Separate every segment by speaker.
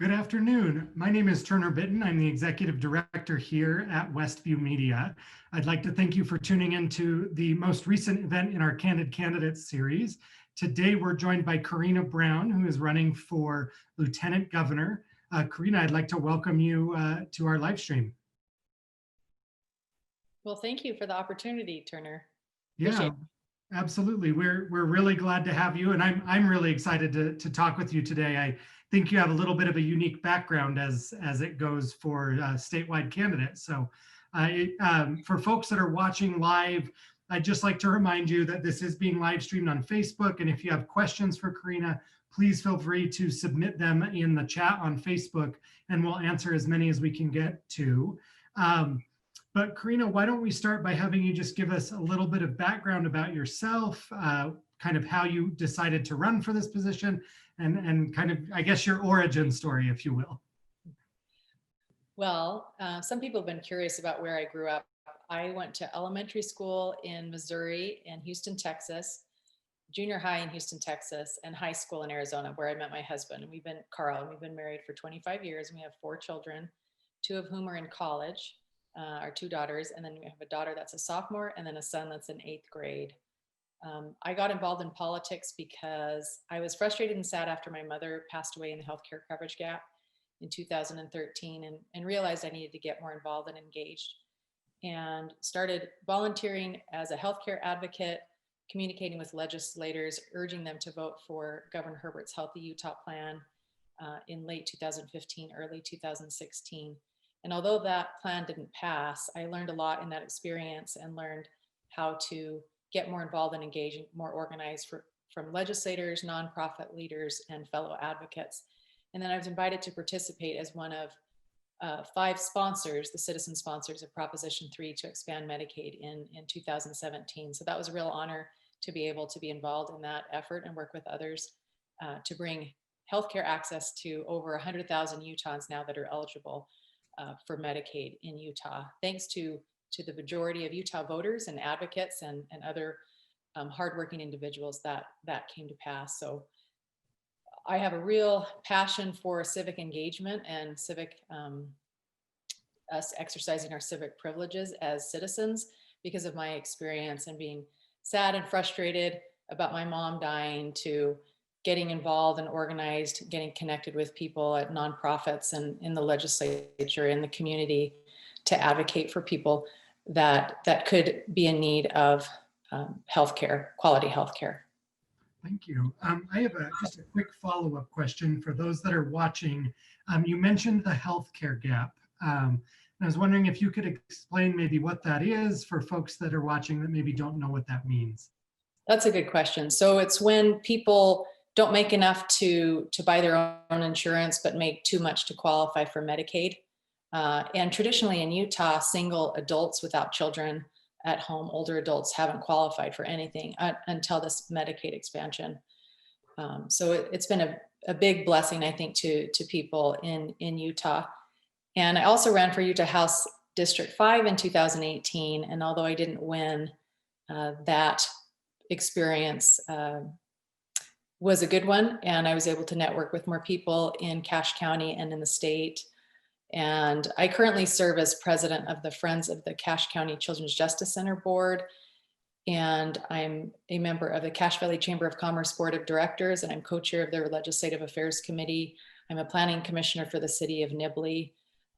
Speaker 1: Good afternoon. My name is Turner Bitton. I'm the Executive Director here at Westview Media. I'd like to thank you for tuning into the most recent event in our Candid Candidates series. Today, we're joined by Karina Brown, who is running for Lieutenant Governor. Karina, I'd like to welcome you to our live stream.
Speaker 2: Well, thank you for the opportunity, Turner.
Speaker 1: Yeah, absolutely. We're really glad to have you, and I'm really excited to talk with you today. I think you have a little bit of a unique background as it goes for statewide candidates. So for folks that are watching live, I'd just like to remind you that this is being live streamed on Facebook. And if you have questions for Karina, please feel free to submit them in the chat on Facebook, and we'll answer as many as we can get to. But Karina, why don't we start by having you just give us a little bit of background about yourself, kind of how you decided to run for this position, and kind of, I guess, your origin story, if you will.
Speaker 2: Well, some people have been curious about where I grew up. I went to elementary school in Missouri and Houston, Texas, junior high in Houston, Texas, and high school in Arizona, where I met my husband. And we've been married for 25 years, and we have 4 children, 2 of whom are in college, our 2 daughters, and then we have a daughter that's a sophomore, and then a son that's in 8th grade. I got involved in politics because I was frustrated and sad after my mother passed away in the healthcare coverage gap in 2013, and realized I needed to get more involved and engaged, and started volunteering as a healthcare advocate, communicating with legislators, urging them to vote for Governor Herbert's Healthy Utah plan in late 2015, early 2016. And although that plan didn't pass, I learned a lot in that experience and learned how to get more involved and engaged, more organized from legislators, nonprofit leaders, and fellow advocates. And then I was invited to participate as one of 5 sponsors, the citizen sponsors of Proposition 3 to expand Medicaid in 2017. So that was a real honor to be able to be involved in that effort and work with others to bring healthcare access to over 100,000 Utahns now that are eligible for Medicaid in Utah, thanks to the majority of Utah voters and advocates and other hardworking individuals that came to pass. So I have a real passion for civic engagement and us exercising our civic privileges as citizens because of my experience and being sad and frustrated about my mom dying, to getting involved and organized, getting connected with people at nonprofits and in the legislature, in the community, to advocate for people that could be in need of healthcare, quality healthcare.
Speaker 1: Thank you. I have just a quick follow-up question for those that are watching. You mentioned the healthcare gap. And I was wondering if you could explain maybe what that is for folks that are watching that maybe don't know what that means.
Speaker 2: That's a good question. So it's when people don't make enough to buy their own insurance, but make too much to qualify for Medicaid. And traditionally in Utah, single adults without children at home, older adults, haven't qualified for anything until this Medicaid expansion. So it's been a big blessing, I think, to people in Utah. And I also ran for Utah House District 5 in 2018. And although I didn't win, that experience was a good one. And I was able to network with more people in Cache County and in the state. And I currently serve as president of the Friends of the Cache County Children's Justice Center Board. And I'm a member of the Cache Valley Chamber of Commerce Board of Directors, and I'm co-chair of their Legislative Affairs Committee. I'm a planning commissioner for the city of Nibley.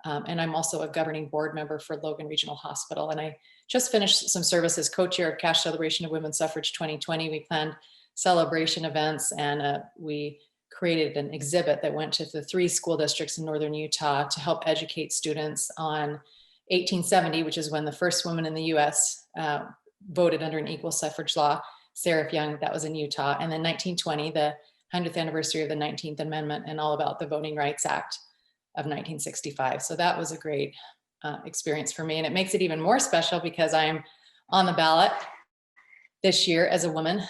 Speaker 2: And I'm also a governing board member for Logan Regional Hospital. And I just finished some service as co-chair of Cache Celebration of Women's Suffrage 2020. We planned celebration events, and we created an exhibit that went to the 3 school districts in northern Utah to help educate students on 1870, which is when the first woman in the US voted under an equal suffrage law, Seraph Young, that was in Utah. And then 1920, the 100th anniversary of the 19th Amendment, and all about the Voting Rights Act of 1965. So that was a great experience for me. And it makes it even more special because I am on the ballot this year as a woman,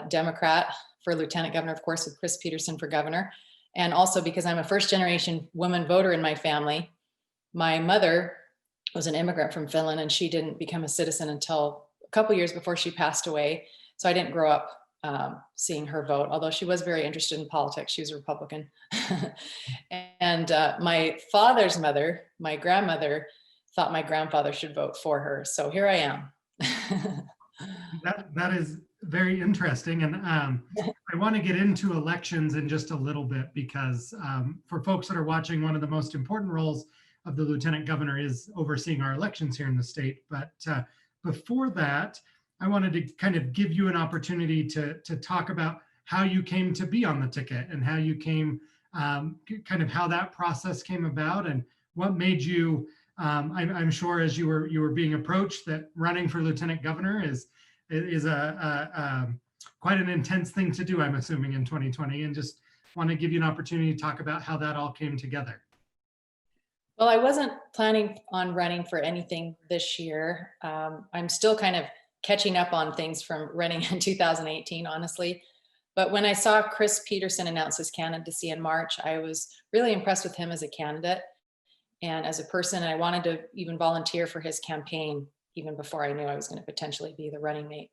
Speaker 2: Democrat, for lieutenant governor, of course, with Chris Peterson for governor. And also because I'm a first generation woman voter in my family. My mother was an immigrant from Finland, and she didn't become a citizen until a couple years before she passed away. So I didn't grow up seeing her vote, although she was very interested in politics. She was a Republican. And my father's mother, my grandmother, thought my grandfather should vote for her. So here I am.
Speaker 1: That is very interesting, and I want to get into elections in just a little bit because for folks that are watching, one of the most important roles of the lieutenant governor is overseeing our elections here in the state. But before that, I wanted to kind of give you an opportunity to talk about how you came to be on the ticket and how you came, kind of how that process came about and what made you. I'm sure as you were being approached that running for lieutenant governor is quite an intense thing to do, I'm assuming, in 2020, and just want to give you an opportunity to talk about how that all came together.
Speaker 2: Well, I wasn't planning on running for anything this year. I'm still kind of catching up on things from running in 2018, honestly. But when I saw Chris Peterson announce his candidacy in March, I was really impressed with him as a candidate and as a person. And I wanted to even volunteer for his campaign even before I knew I was going to potentially be the running mate.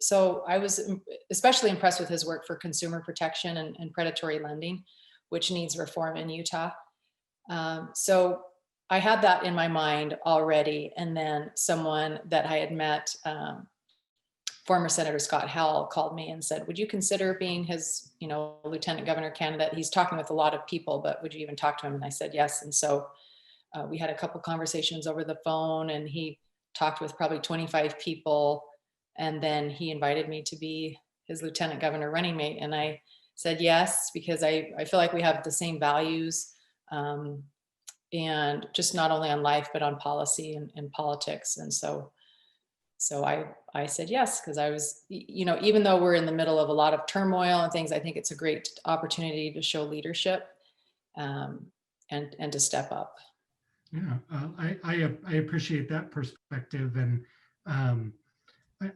Speaker 2: So I was especially impressed with his work for consumer protection and predatory lending, which needs reform in Utah. So I had that in my mind already. And then someone that I had met, former Senator Scott Howell, called me and said, would you consider being his, lieutenant governor candidate? He's talking with a lot of people, but would you even talk to him? And I said, yes. And so we had a couple conversations over the phone, and he talked with probably 25 people. And then he invited me to be his lieutenant governor running mate. And I said yes, because I feel like we have the same values, and just not only on life, but on policy and politics. And so I said yes, because I was, even though we're in the middle of a lot of turmoil and things, I think it's a great opportunity to show leadership, and to step up.
Speaker 1: Yeah, I appreciate that perspective, and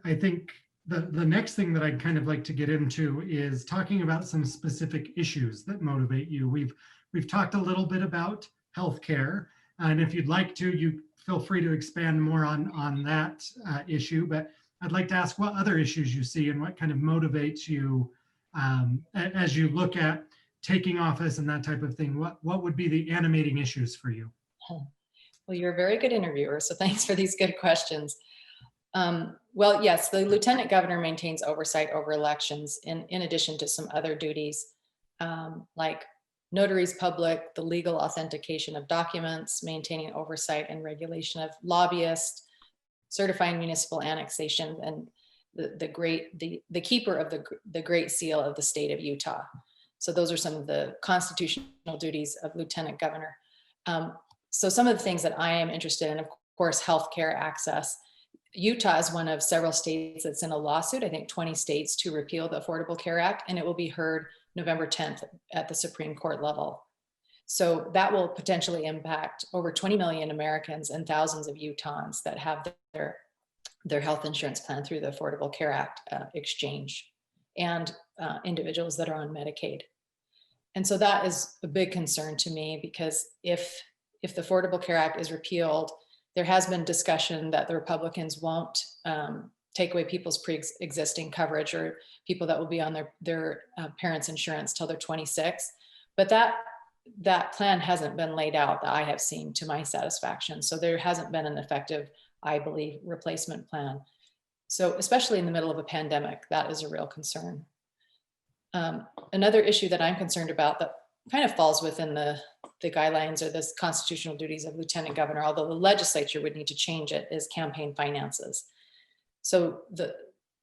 Speaker 1: I think the next thing that I'd kind of like to get into is talking about some specific issues that motivate you. We've talked a little bit about healthcare, and if you'd like to, you feel free to expand more on that issue. But I'd like to ask what other issues you see and what kind of motivates you as you look at taking office and that type of thing. What would be the animating issues for you?
Speaker 2: Well, you're a very good interviewer, so thanks for these good questions. Well, yes, the lieutenant governor maintains oversight over elections in addition to some other duties, like notaries public, the legal authentication of documents, maintaining oversight and regulation of lobbyists, certifying municipal annexation, and the keeper of the Great Seal of the state of Utah. So those are some of the constitutional duties of lieutenant governor. So some of the things that I am interested in, of course, healthcare access. Utah is one of several states that's in a lawsuit, I think 20 states, to repeal the Affordable Care Act, and it will be heard November 10th at the Supreme Court level. So that will potentially impact over 20 million Americans and thousands of Utahns that have their health insurance plan through the Affordable Care Act exchange, and individuals that are on Medicaid. And so that is a big concern to me, because if the Affordable Care Act is repealed, there has been discussion that the Republicans won't take away people's pre-existing coverage, or people that will be on their parents' insurance till they're 26. But that plan hasn't been laid out that I have seen to my satisfaction. So there hasn't been an effective, I believe, replacement plan. So especially in the middle of a pandemic, that is a real concern. Another issue that I'm concerned about that kind of falls within the guidelines or the constitutional duties of lieutenant governor, although the legislature would need to change it, is campaign finances. So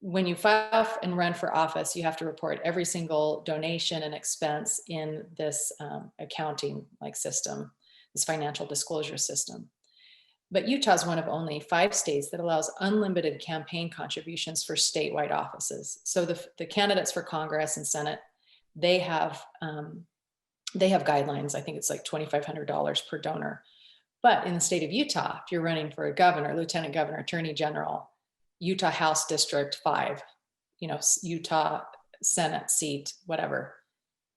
Speaker 2: when you file and run for office, you have to report every single donation and expense in this accounting system, this financial disclosure system. But Utah is one of only 5 states that allows unlimited campaign contributions for statewide offices. So the candidates for Congress and Senate, they have guidelines. I think it's like $2,500 per donor. But in the state of Utah, if you're running for a governor, lieutenant governor, attorney general, Utah House District 5, Utah Senate seat, whatever,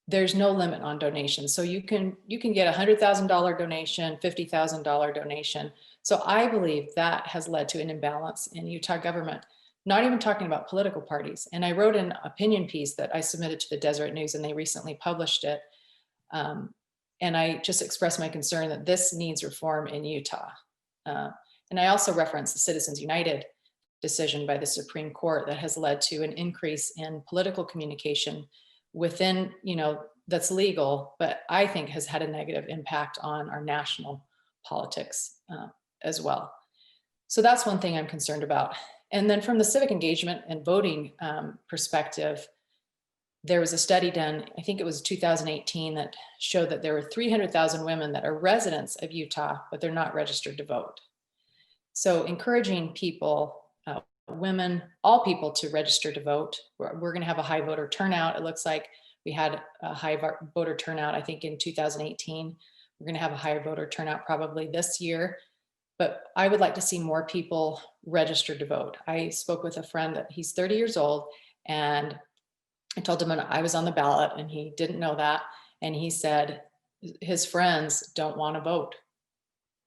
Speaker 2: there's no limit on donations. So you can get $100,000 donation, $50,000 donation. So I believe that has led to an imbalance in Utah government, not even talking about political parties. And I wrote an opinion piece that I submitted to the Deseret News, and they recently published it. And I just expressed my concern that this needs reform in Utah. And I also referenced the Citizens United decision by the Supreme Court that has led to an increase in political communication within, that's legal, but I think has had a negative impact on our national politics as well. So that's one thing I'm concerned about. And then from the civic engagement and voting perspective, there was a study done, I think it was 2018, that showed that there were 300,000 women that are residents of Utah, but they're not registered to vote. So encouraging people, women, all people, to register to vote. We're going to have a high voter turnout. It looks like we had a high voter turnout, I think, in 2018. We're going to have a higher voter turnout probably this year. But I would like to see more people registered to vote. I spoke with a friend that he's 30 years old, and I told him I was on the ballot, and he didn't know that. And he said his friends don't want to vote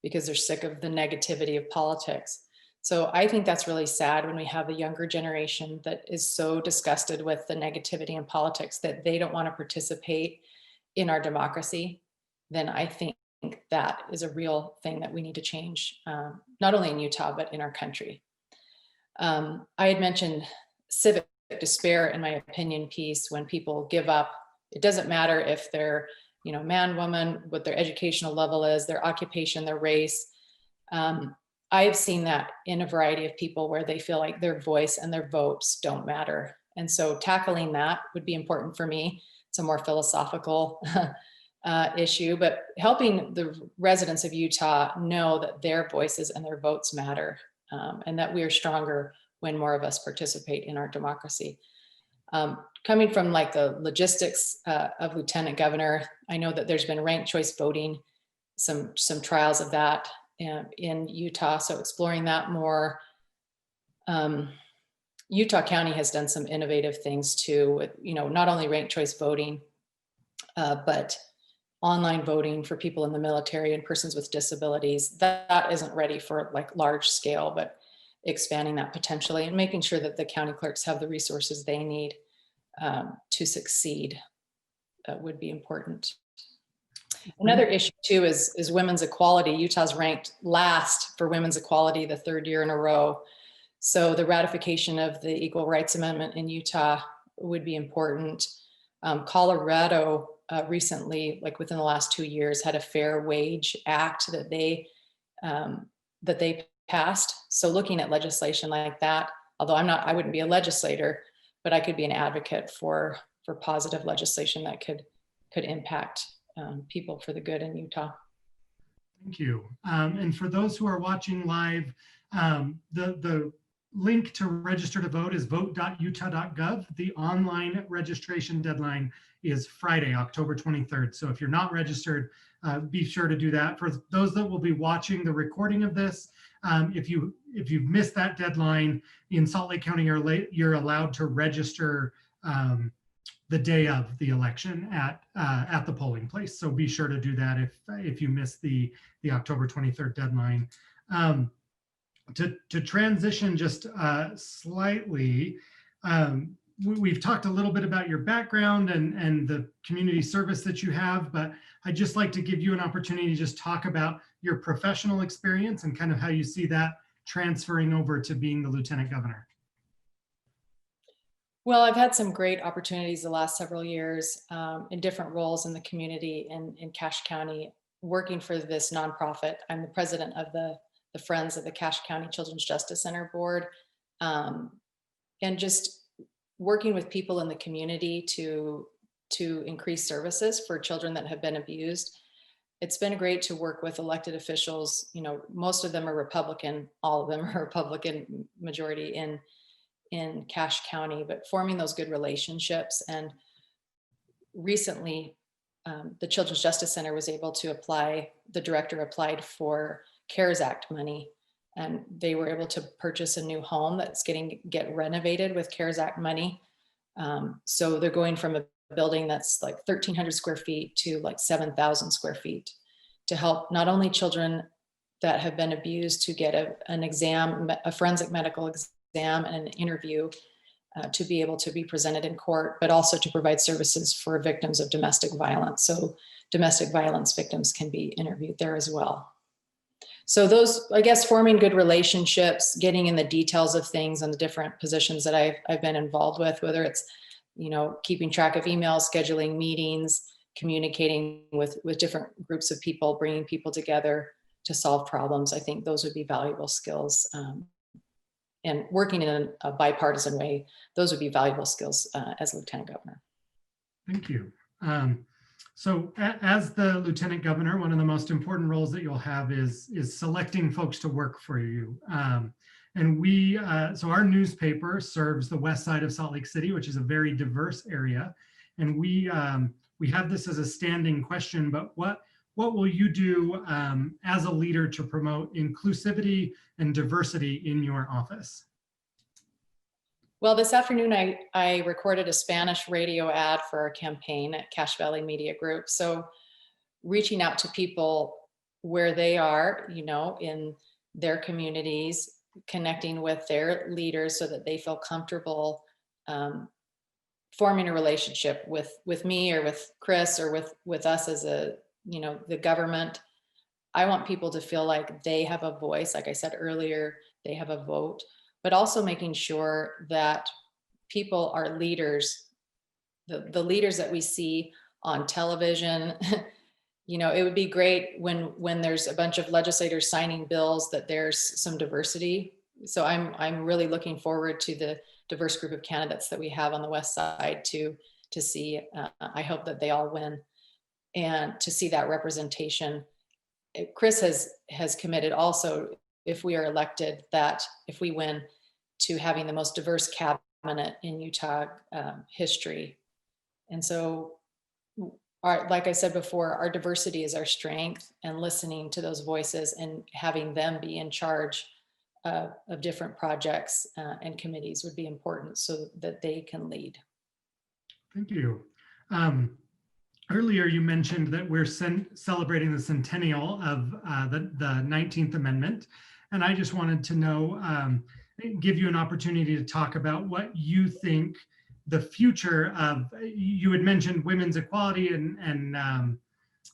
Speaker 2: because they're sick of the negativity of politics. So I think that's really sad when we have a younger generation that is so disgusted with the negativity in politics that they don't want to participate in our democracy. Then I think that is a real thing that we need to change, not only in Utah, but in our country. I had mentioned civic despair in my opinion piece. When people give up, it doesn't matter if they're, man, woman, what their educational level is, their occupation, their race. I've seen that in a variety of people where they feel like their voice and their votes don't matter. And so tackling that would be important for me. It's a more philosophical issue, but helping the residents of Utah know that their voices and their votes matter, and that we are stronger when more of us participate in our democracy. Coming from like the logistics of lieutenant governor, I know that there's been ranked choice voting, some trials of that in Utah. So exploring that more. Utah County has done some innovative things too, with, not only ranked choice voting, but online voting for people in the military and persons with disabilities. That isn't ready for like large scale, but expanding that potentially and making sure that the county clerks have the resources they need to succeed would be important. Another issue too is women's equality. Utah's ranked last for women's equality the third year in a row. So the ratification of the Equal Rights Amendment in Utah would be important. Colorado recently, like within the last 2 years, had a Fair Wage Act that they passed. So looking at legislation like that, although I wouldn't be a legislator, but I could be an advocate for positive legislation that could impact people for the good in Utah.
Speaker 1: Thank you. And for those who are watching live, the link to register to vote is vote.utah.gov. The online registration deadline is Friday, October 23rd. So if you're not registered, be sure to do that. For those that will be watching the recording of this, if you've missed that deadline in Salt Lake County, you're allowed to register the day of the election at the polling place. So be sure to do that if you miss the October 23rd deadline. To transition just slightly, we've talked a little bit about your background and the community service that you have, but I'd just like to give you an opportunity to just talk about your professional experience and kind of how you see that transferring over to being the lieutenant governor.
Speaker 2: Well, I've had some great opportunities the last several years in different roles in the community in Cache County, working for this nonprofit. I'm the president of the Friends of the Cache County Children's Justice Center Board, and just working with people in the community to increase services for children that have been abused. It's been great to work with elected officials. Most of them are Republican, all of them are Republican majority in Cache County, but forming those good relationships. And recently, the Children's Justice Center was able to apply, the director applied for CARES Act money, and they were able to purchase a new home that's get renovated with CARES Act money. So they're going from a building that's like 1,300 square feet to like 7,000 square feet to help not only children that have been abused to get an exam, a forensic medical exam and an interview to be able to be presented in court, but also to provide services for victims of domestic violence. So domestic violence victims can be interviewed there as well. So those, I guess, forming good relationships, getting in the details of things and the different positions that I've been involved with, whether it's, keeping track of emails, scheduling meetings, communicating with different groups of people, bringing people together to solve problems. I think those would be valuable skills. And working in a bipartisan way, those would be valuable skills as Lieutenant Governor.
Speaker 1: Thank you. So as the Lieutenant Governor, one of the most important roles that you'll have is selecting folks to work for you. And so our newspaper serves the west side of Salt Lake City, which is a very diverse area. And we have this as a standing question, but what will you do as a leader to promote inclusivity and diversity in your office?
Speaker 2: Well, this afternoon, I recorded a Spanish radio ad for our campaign at Cache Valley Media Group. So reaching out to people where they are, in their communities, connecting with their leaders so that they feel comfortable forming a relationship with me or with Chris or with us as the government. I want people to feel like they have a voice. Like I said earlier, they have a vote, but also making sure that people are leaders, the leaders that we see on television. It would be great when there's a bunch of legislators signing bills that there's some diversity. So I'm really looking forward to the diverse group of candidates that we have on the west side to see. I hope that they all win, and to see that representation. Chris has committed also, if we are elected, that if we win, to having the most diverse cabinet in Utah history. And so, like I said before, our diversity is our strength, and listening to those voices and having them be in charge of different projects and committees would be important so that they can lead.
Speaker 1: Thank you. Earlier, you mentioned that we're celebrating the centennial of the 19th Amendment. And I just wanted to know, give you an opportunity to talk about what you think the future of, you had mentioned women's equality and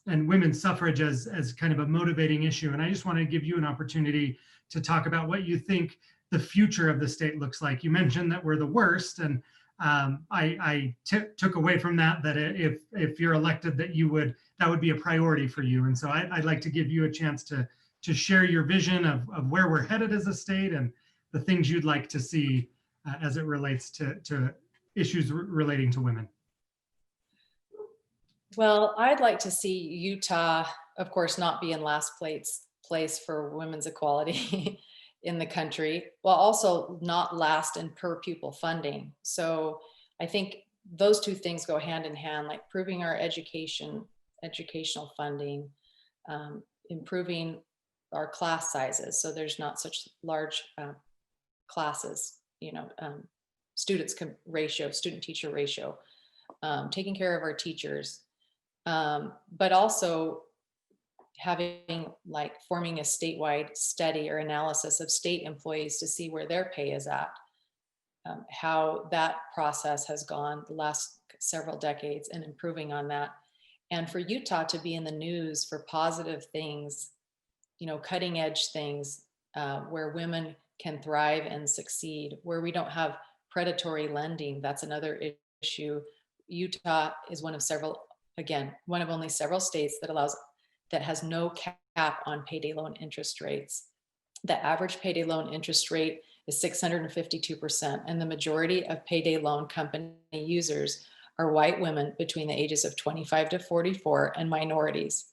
Speaker 1: women's suffrage as kind of a motivating issue. And I just want to give you an opportunity to talk about what you think the future of the state looks like. You mentioned that we're the worst, and I took away from that if you're elected, that would be a priority for you. And so I'd like to give you a chance to share your vision of where we're headed as a state and the things you'd like to see as it relates to issues relating to women.
Speaker 2: Well, I'd like to see Utah, of course, not be in last place for women's equality in the country, while also not last in per pupil funding. So I think those two things go hand in hand, like improving our educational funding, improving our class sizes so there's not such large classes, student teacher ratio, taking care of our teachers, but also forming a statewide study or analysis of state employees to see where their pay is at, how that process has gone the last several decades, and improving on that. And for Utah to be in the news for positive things, cutting edge things, where women can thrive and succeed, where we don't have predatory lending. That's another issue. Utah is one of only several states that has no cap on payday loan interest rates. The average payday loan interest rate is 652%, and the majority of payday loan company users are white women between the ages of 25 to 44 and minorities.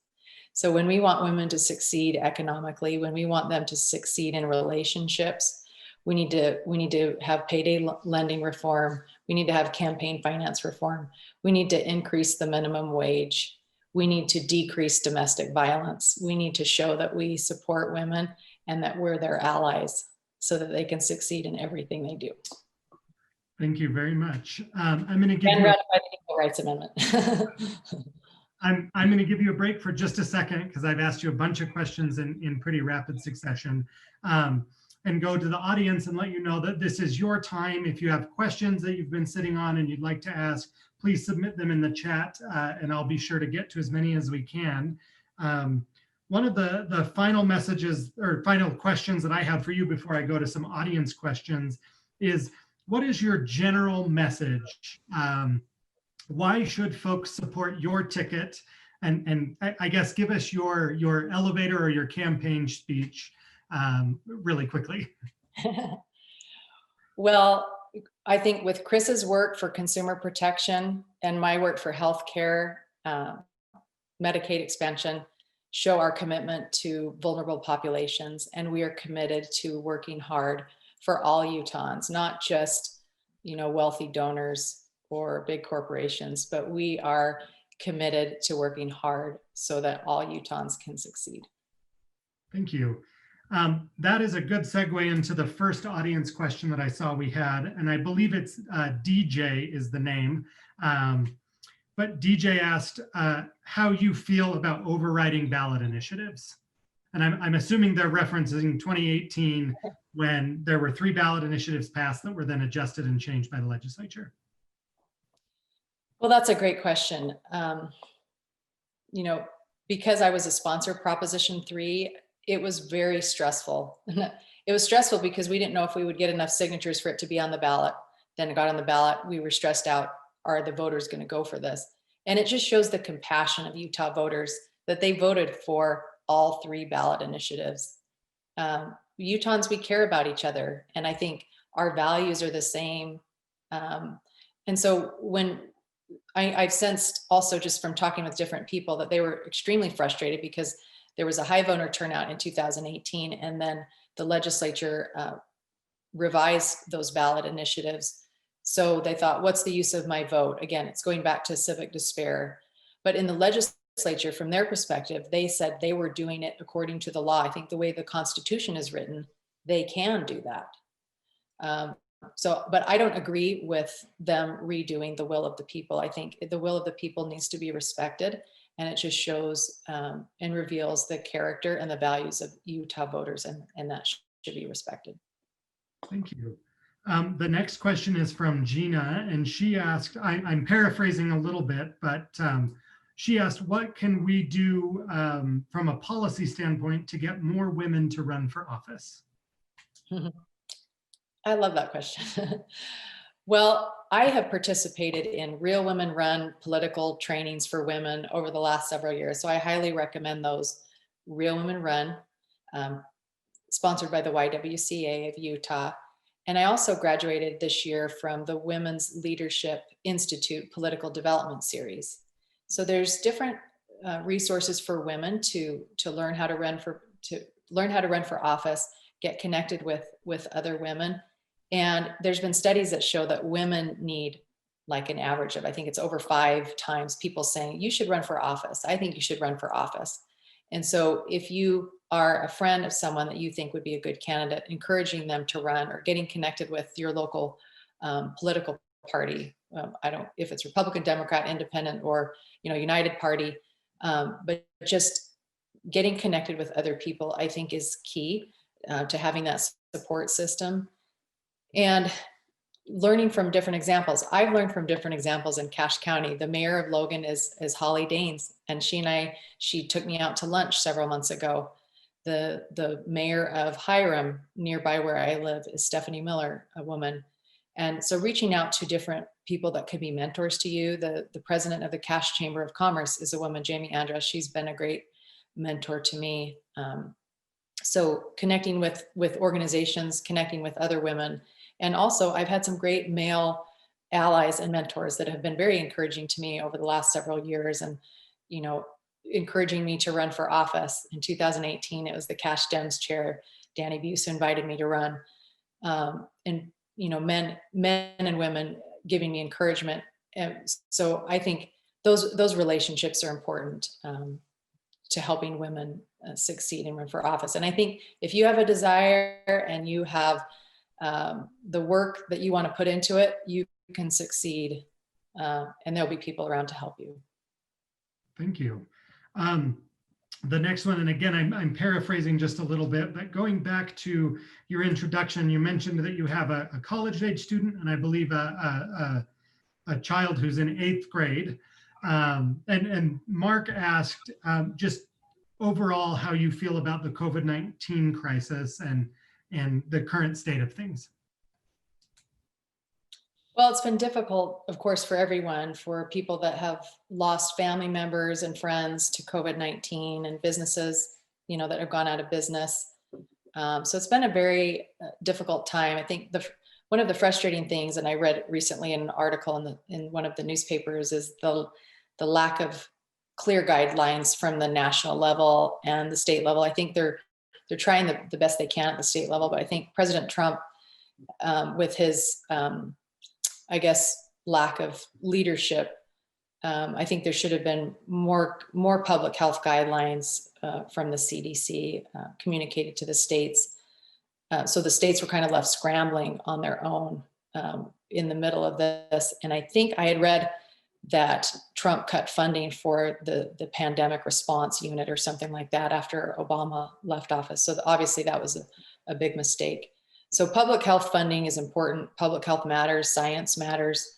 Speaker 2: So when we want women to succeed economically, when we want them to succeed in relationships, we need to have payday lending reform. We need to have campaign finance reform. We need to increase the minimum wage. We need to decrease domestic violence. We need to show that we support women and that we're their allies so that they can succeed in everything they do.
Speaker 1: Thank you very much. I'm going to give
Speaker 2: and
Speaker 1: you
Speaker 2: ratify the Equal Rights Amendment.
Speaker 1: I'm going to give you a break for just a second because I've asked you a bunch of questions in pretty rapid succession. and go to the audience and let you know that this is your time. If you have questions that you've been sitting on and you'd like to ask, please submit them in the chat, and I'll be sure to get to as many as we can. One of the final messages or final questions that I have for you before I go to some audience questions is, what is your general message? Why should folks support your ticket? And I guess give us your elevator or your campaign speech really quickly.
Speaker 2: Well, I think with Chris's work for consumer protection and my work for healthcare, Medicaid expansion, show our commitment to vulnerable populations. And we are committed to working hard for all Utahns, not just, wealthy donors or big corporations, but we are committed to working hard so that all Utahns can succeed.
Speaker 1: Thank you. That is a good segue into the first audience question that I saw we had, and I believe it's DJ is the name. But DJ asked how you feel about overriding ballot initiatives. And I'm assuming they're referencing 2018 when there were 3 ballot initiatives passed that were then adjusted and changed by the legislature.
Speaker 2: Well, that's a great question. Because I was a sponsor of Proposition 3, it was very stressful. It was stressful because we didn't know if we would get enough signatures for it to be on the ballot. Then it got on the ballot. We were stressed out. Are the voters going to go for this? And it just shows the compassion of Utah voters that they voted for all 3 ballot initiatives. Utahns, we care about each other. And I think our values are the same. And so when I've sensed also just from talking with different people that they were extremely frustrated because there was a high voter turnout in 2018, and then the legislature revised those ballot initiatives. So they thought, what's the use of my vote? Again, it's going back to civic despair. But in the legislature, from their perspective, they said they were doing it according to the law. I think the way the Constitution is written, they can do that. But I don't agree with them redoing the will of the people. I think the will of the people needs to be respected, and it just shows and reveals the character and the values of Utah voters, and that should be respected.
Speaker 1: Thank you. The next question is from Gina, and she asked, I'm paraphrasing a little bit, but she asked, what can we do from a policy standpoint to get more women to run for office?
Speaker 2: I love that question. Well, I have participated in Real Women Run political trainings for women over the last several years. So I highly recommend those. Real Women Run, sponsored by the YWCA of Utah. And I also graduated this year from the Women's Leadership Institute Political Development Series. So there's different resources for women to learn how to run for office, get connected with other women. And there's been studies that show that women need like an average of, I think it's over 5 times people saying, you should run for office. I think you should run for office. And so if you are a friend of someone that you think would be a good candidate, encouraging them to run or getting connected with your local political party. If it's Republican, Democrat, Independent, or, United Party, but just getting connected with other people, I think is key to having that support system. And learning from different examples. I've learned from different examples in Cache County. The mayor of Logan is Holly Daines, and she took me out to lunch several months ago. The mayor of Hiram, nearby where I live, is Stephanie Miller, a woman. And so reaching out to different people that could be mentors to you. The president of the Cache Chamber of Commerce is a woman, Jamie Andras. She's been a great mentor to me. So connecting with organizations, connecting with other women. And also I've had some great male allies and mentors that have been very encouraging to me over the last several years, and, encouraging me to run for office. In 2018, it was the Cache Dems chair, Danny Buse, invited me to run. And, men and women giving me encouragement. And so I think those relationships are important to helping women succeed and run for office. And I think if you have a desire and you have the work that you want to put into it, you can succeed, and there'll be people around to help you.
Speaker 1: Thank you. the next one, and again, I'm paraphrasing just a little bit, but going back to your introduction, you mentioned that you have a college age student and I believe a child who's in 8th grade. And Mark asked just overall how you feel about the COVID-19 crisis and the current state of things.
Speaker 2: Well, it's been difficult, of course, for everyone, for people that have lost family members and friends to COVID-19 and businesses, that have gone out of business. So it's been a very difficult time. I think one of the frustrating things, and I read recently in an article in one of the newspapers, is the lack of clear guidelines from the national level and the state level. I think they're trying the best they can at the state level, but I think President Trump, with his I guess, lack of leadership, I think there should have been more public health guidelines from the CDC communicated to the states. So the states were kind of left scrambling on their own in the middle of this. And I think I had read that Trump cut funding for the pandemic response unit or something like that after Obama left office. So obviously that was a big mistake. So public health funding is important. Public health matters, science matters.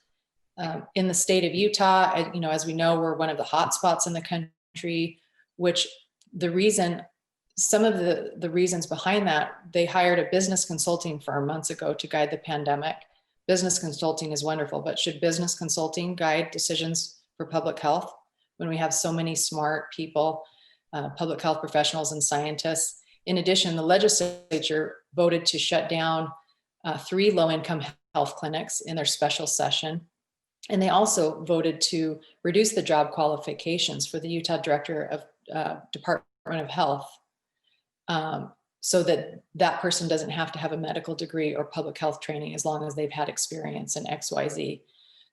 Speaker 2: In the state of Utah, as we know, we're one of the hot spots in the country, which some of the reasons behind that, they hired a business consulting firm months ago to guide the pandemic. Business consulting is wonderful, but should business consulting guide decisions for public health when we have so many smart people, public health professionals and scientists? In addition, the legislature voted to shut down 3 low-income health clinics in their special session. And they also voted to reduce the job qualifications for the Utah Director of Department of Health, so that person doesn't have to have a medical degree or public health training as long as they've had experience in XYZ.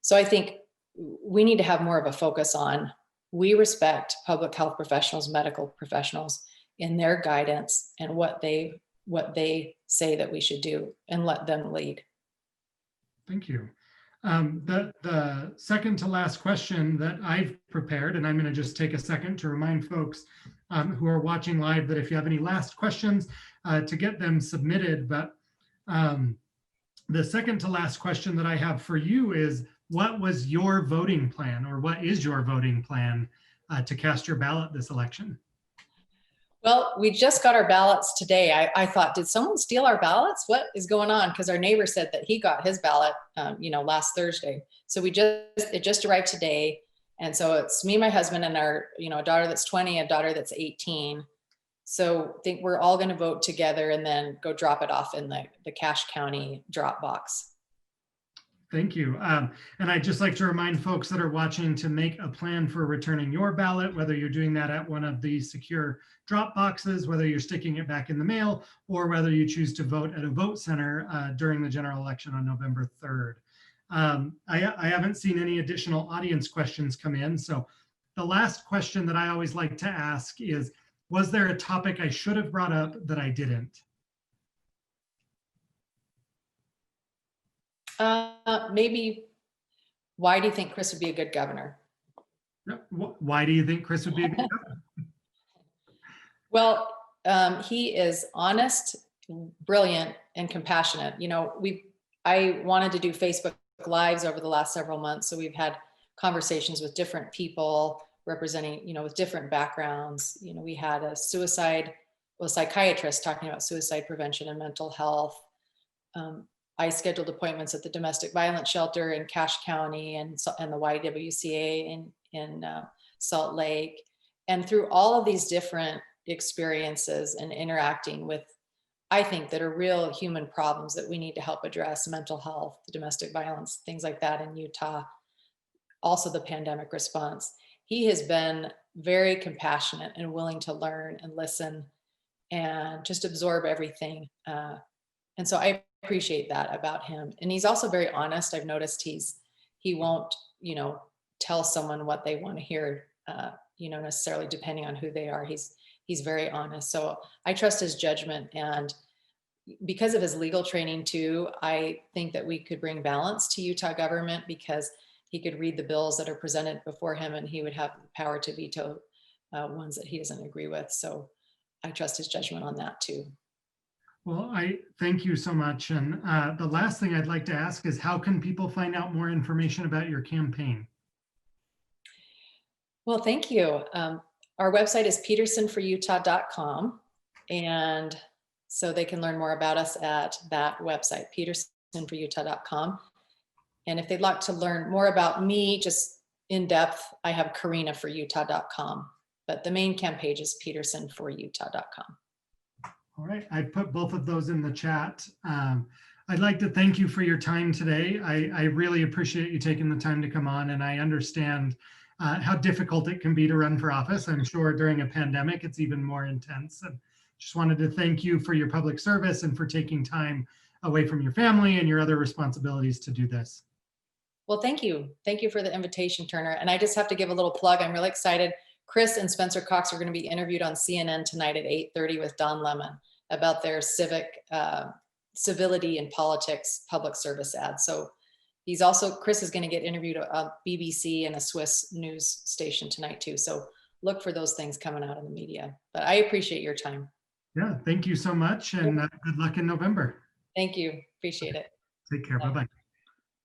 Speaker 2: So I think we need to have more of a focus on, we respect public health professionals, medical professionals, in their guidance and what they say that we should do, and let them lead.
Speaker 1: Thank you. The second to last question that I've prepared, and I'm going to just take a second to remind folks who are watching live that if you have any last questions, to get them submitted. But the second to last question that I have for you is, what was your voting plan, or what is your voting plan to cast your ballot this election?
Speaker 2: Well, we just got our ballots today. I thought, did someone steal our ballots? What is going on? Because our neighbor said that he got his ballot, last Thursday. So it just arrived today. And so it's me, my husband, and our, a daughter that's 20, a daughter that's 18. So I think we're all going to vote together and then go drop it off in the Cache County drop box.
Speaker 1: Thank you. And I'd just like to remind folks that are watching to make a plan for returning your ballot, whether you're doing that at one of the secure drop boxes, whether you're sticking it back in the mail, or whether you choose to vote at a vote center during the general election on November 3rd. I haven't seen any additional audience questions come in. So the last question that I always like to ask is, was there a topic I should have brought up that I didn't?
Speaker 2: Maybe, why do you think Chris would be a good governor?
Speaker 1: Why do you think Chris would be a good governor?
Speaker 2: Well, he is honest, brilliant, and compassionate. I wanted to do Facebook Lives over the last several months. So we've had conversations with different people representing, with different backgrounds. We had a psychiatrist talking about suicide prevention and mental health. I scheduled appointments at the domestic violence shelter in Cache County and the YWCA in Salt Lake. And through all of these different experiences and interacting with, I think, that are real human problems that we need to help address: mental health, domestic violence, things like that in Utah, also the pandemic response. He has been very compassionate and willing to learn and listen and just absorb everything. And so I appreciate that about him. And he's also very honest. I've noticed he won't, tell someone what they want to hear, necessarily depending on who they are. He's very honest. So I trust his judgment. And because of his legal training too, I think that we could bring balance to Utah government, because he could read the bills that are presented before him and he would have the power to veto ones that he doesn't agree with. So I trust his judgment on that too.
Speaker 1: Well, I thank you so much. And the last thing I'd like to ask is, how can people find out more information about your campaign?
Speaker 2: Well, thank you. Our website is petersonforutah.com. And so they can learn more about us at that website, petersonforutah.com. And if they'd like to learn more about me, just in depth, I have karinaforutah.com. But the main camp page is petersonforutah.com.
Speaker 1: All right, I put both of those in the chat. I'd like to thank you for your time today. I really appreciate you taking the time to come on, and I understand how difficult it can be to run for office. I'm sure during a pandemic, it's even more intense. And just wanted to thank you for your public service and for taking time away from your family and your other responsibilities to do this.
Speaker 2: Well, thank you. Thank you for the invitation, Turner. And I just have to give a little plug. I'm really excited. Chris and Spencer Cox are going to be interviewed on CNN tonight at 8:30 with Don Lemon about their civility in politics public service ad. So Chris is going to get interviewed on BBC and a Swiss news station tonight too. So look for those things coming out in the media. But I appreciate your time.
Speaker 1: Yeah, thank you so much, and good luck in November.
Speaker 2: Thank you. Appreciate it.
Speaker 1: Take care. Bye-bye.